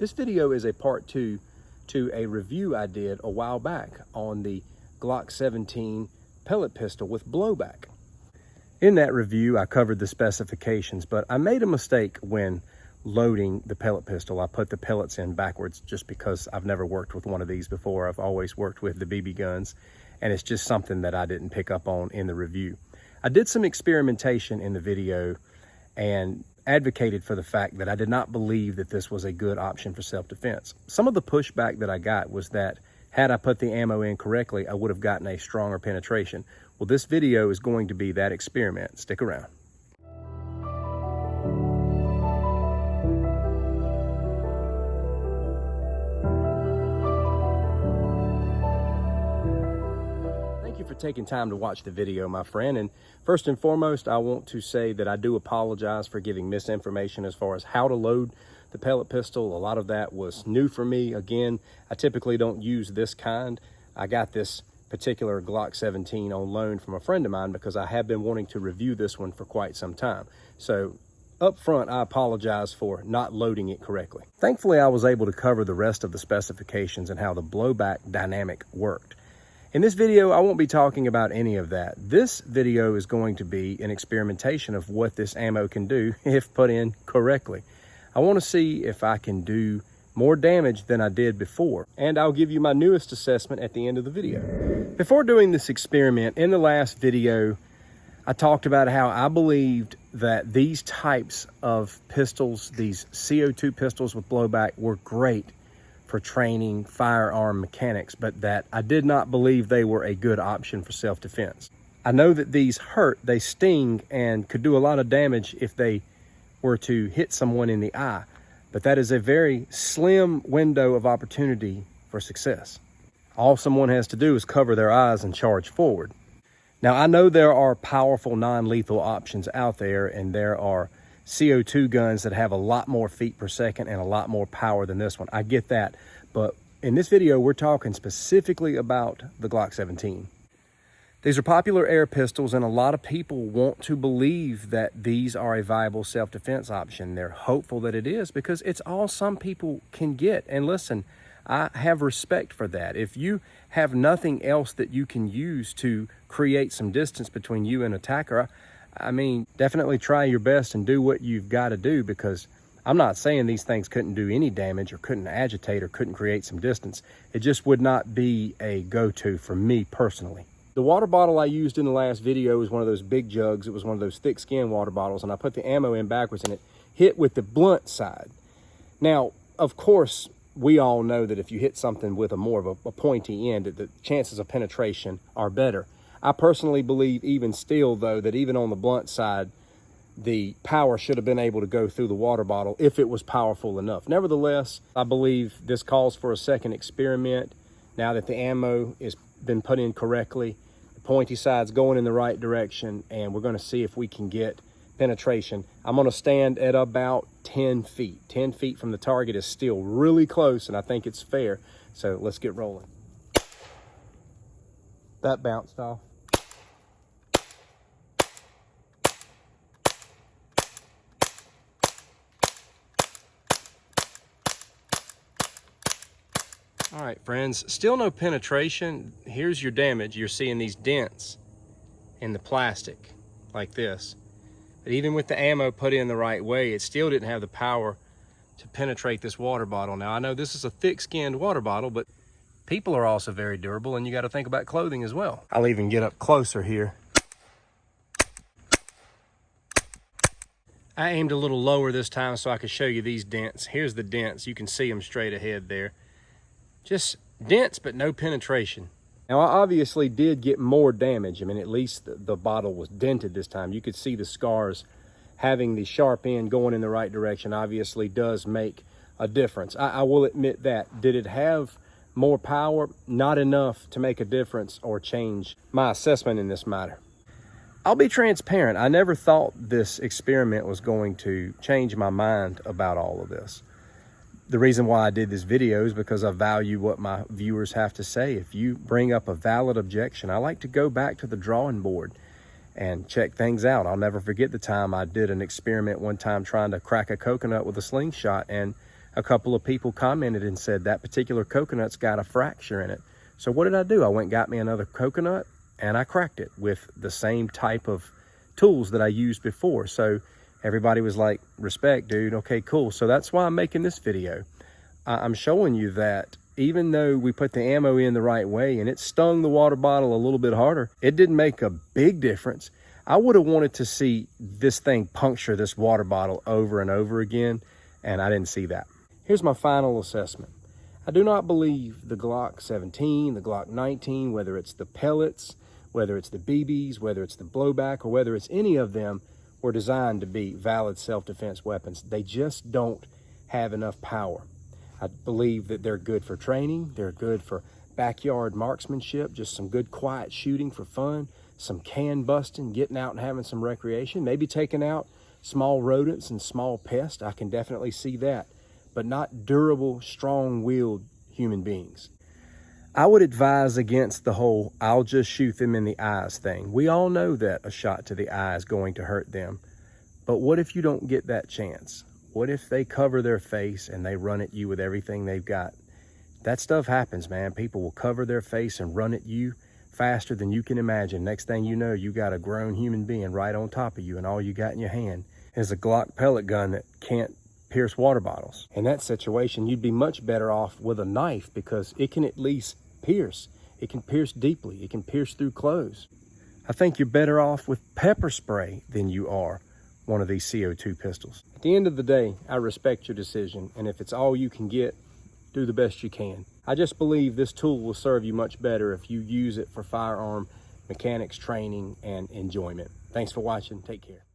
This video is a part 2 to a review I did a while back on the Glock 17 pellet pistol with blowback. In that review, I covered the specifications, but I made a mistake when loading the pellet pistol. I put the pellets in backwards just because I've never worked with one of these before. I've always worked with the BB guns, and it's just something that I didn't pick up on in the review. I did some experimentation in the video and advocated for the fact that I did not believe that this was a good option for self-defense. Some of the pushback that I got was that had I put the ammo in correctly, I would have gotten a stronger penetration. Well, this video is going to be that experiment. Stick around. Thank you for taking time to watch the video, my friend. And first and foremost, I want to say that I do apologize for giving misinformation as far as how to load the pellet pistol. A lot of that was new for me. Again, I typically don't use this kind. I got this particular Glock 17 on loan from a friend of mine because I have been wanting to review this one for quite some time. So up front, I apologize for not loading it correctly. Thankfully, I was able to cover the rest of the specifications and how the blowback dynamic worked. In this video, I won't be talking about any of that. This video is going to be an experimentation of what this ammo can do if put in correctly. I want to see if I can do more damage than I did before, and I'll give you my newest assessment at the end of the video. Before doing this experiment, in the last video, I talked about how I believed that these types of pistols, these C02 pistols with blowback, were great for training firearm mechanics, but that I did not believe they were a good option for self-defense. I know that these hurt, they sting, and could do a lot of damage if they were to hit someone in the eye, but that is a very slim window of opportunity for success. All someone has to do is cover their eyes and charge forward. Now, I know there are powerful non-lethal options out there, and there are CO2 guns that have a lot more feet per second and a lot more power than this one. I get that, but in this video, we're talking specifically about the Glock 17. These are popular air pistols, and a lot of people want to believe that these are a viable self-defense option. They're hopeful that it is because it's all some people can get. And listen, I have respect for that. If you have nothing else that you can use to create some distance between you and attacker, I mean, definitely try your best and do what you've got to do, because I'm not saying these things couldn't do any damage or couldn't agitate or couldn't create some distance. It just would not be a go-to for me personally. The water bottle I used in the last video was one of those big jugs. It was one of those thick skin water bottles, and I put the ammo in backwards, and it hit with the blunt side. Now, of course, we all know that if you hit something with more of a pointy end, that the chances of penetration are better. I personally believe even still, though, that even on the blunt side, the power should have been able to go through the water bottle if it was powerful enough. Nevertheless, I believe this calls for a second experiment. Now that the ammo has been put in correctly, the pointy side's going in the right direction, and we're going to see if we can get penetration. I'm going to stand at about 10 feet. 10 feet from the target is still really close, and I think it's fair. So let's get rolling. That bounced off. All right, friends, still no penetration. Here's your damage. You're seeing these dents in the plastic like this. But even with the ammo put in the right way, it still didn't have the power to penetrate this water bottle. Now, I know this is a thick-skinned water bottle, but people are also very durable, and you got to think about clothing as well. I'll even get up closer here. I aimed a little lower this time so I could show you these dents. Here's the dents. You can see them straight ahead there. Just dents, but no penetration. Now, I obviously did get more damage. I mean, at least the bottle was dented this time. You could see the scars. Having the sharp end going in the right direction obviously does make a difference. I will admit that. Did it have more power? Not enough to make a difference or change my assessment in this matter. I'll be transparent. I never thought this experiment was going to change my mind about all of this. The reason why I did this video is because I value what my viewers have to say. If you bring up a valid objection, I like to go back to the drawing board and check things out. I'll never forget the time I did an experiment one time trying to crack a coconut with a slingshot, and a couple of people commented and said that particular coconut's got a fracture in it. So what did I do? I went and got me another coconut and I cracked it with the same type of tools that I used before. So everybody was like, respect, dude. Okay, cool. So that's why I'm making this video. I'm showing you that even though we put the ammo in the right way and it stung the water bottle a little bit harder, it didn't make a big difference. I would have wanted to see this thing puncture this water bottle over and over again, and I didn't see that. Here's my final assessment. I do not believe the Glock 17, the Glock 19, whether it's the pellets, whether it's the BBs, whether it's the blowback, or whether it's any of them, were designed to be valid self-defense weapons. They just don't have enough power. I believe that they're good for training. They're good for backyard marksmanship, just some good quiet shooting for fun, some can busting, getting out and having some recreation, maybe taking out small rodents and small pests. I can definitely see that, but not durable, strong-willed human beings. I would advise against the whole "I'll just shoot them in the eyes" thing. We all know that a shot to the eye is going to hurt them, but what if you don't get that chance? What if they cover their face and they run at you with everything they've got? That stuff happens, man. People will cover their face and run at you faster than you can imagine. Next thing you know, you got a grown human being right on top of you, and all you got in your hand is a Glock pellet gun that can't pierce water bottles. In that situation, you'd be much better off with a knife because it can at least pierce. It can pierce deeply. It can pierce through clothes. I think you're better off with pepper spray than you are one of these C02 pistols. At the end of the day, I respect your decision, and if it's all you can get, do the best you can. I just believe this tool will serve you much better if you use it for firearm mechanics training and enjoyment. Thanks for watching. Take care.